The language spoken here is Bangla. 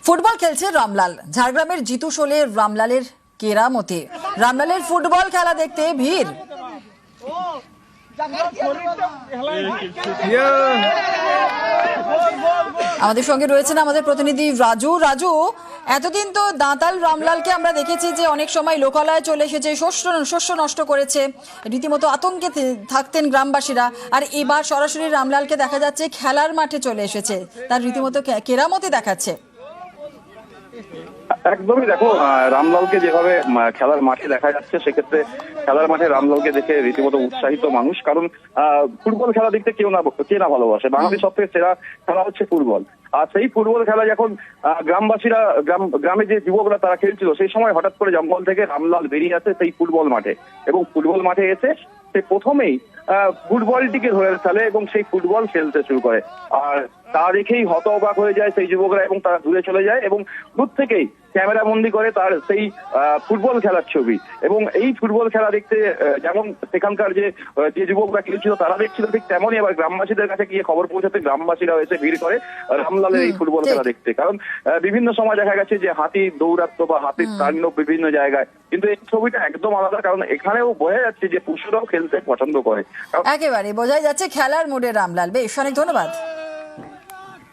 ফুটবল খেলছে রামলাল। ঝাড়গ্রামের জিতু শোলে রামলালের কেরামতে। রামলালের ফুটবল খেলা দেখতে ভিড়। আমাদের সঙ্গে রয়েছেন আমাদের প্রতিনিধি রাজু। রাজু, এতদিন তো দাঁতাল রামলালকে আমরা দেখেছি যে অনেক সময় লোকালয়ে চলে এসেছে, শস্য নষ্ট করেছে, রীতিমতো আতঙ্কে থাকতেন গ্রামবাসীরা। আর এবার সরাসরি রামলালকে দেখা যাচ্ছে খেলার মাঠে চলে এসেছে, তার রীতিমতো কেরামতি দেখাচ্ছে। একদমই, দেখো রামলালকে যেভাবে খেলার মাঠে দেখা যাচ্ছে, সেক্ষেত্রে খেলার মাঠে রামলালকে দেখে রীতিমতো উৎসাহিত মানুষ। কারণ ফুটবল খেলা দেখতে কে না ভালোবাসে। বাংলাদেশ সব থেকে সেরা খেলা হচ্ছে ফুটবল। আর সেই ফুটবল খেলা যখন গ্রামবাসীরা গ্রামে যে যুবকরা তারা খেলছিল, সেই সময় হঠাৎ করে জঙ্গল থেকে রামলাল বেরিয়ে আসে সেই ফুটবল মাঠে, এবং ফুটবল মাঠে এসে সে প্রথমেই ফুটবলটিকে ধরে ফেলে এবং সেই ফুটবল খেলতে শুরু করে। আর তা দেখেই হতবাক হয়ে যায় সেই যুবকরা, এবং তারা দূরে চলে যায় এবং দূর থেকেই ক্যামেরা বন্দি করে তার সেই ফুটবল খেলার ছবি। এবং এই ফুটবল খেলা দেখতে যেমন সেখানকার যে যুবকরা খেলছিল তারা দেখছিল, ঠিক তেমনই আবার গ্রামবাসীদের কাছে গিয়ে খবর পৌঁছাতে গ্রামবাসীরা এসে ভিড় করে রামলালের এই ফুটবল খেলা দেখতে। কারণ বিভিন্ন সময় দেখা গেছে যে হাতি দৌরাত্ম বা হাতির তাণ্ডব বিভিন্ন জায়গায়, কিন্তু এই ছবিটা একদম আলাদা। কারণ এখানেও বোঝা যাচ্ছে যে পশুরাও খেলতে পছন্দ করে। একেবারে বোঝাই যাচ্ছে খেলার মোড়ে রামলাল। বেশ, অনেক ধন্যবাদ।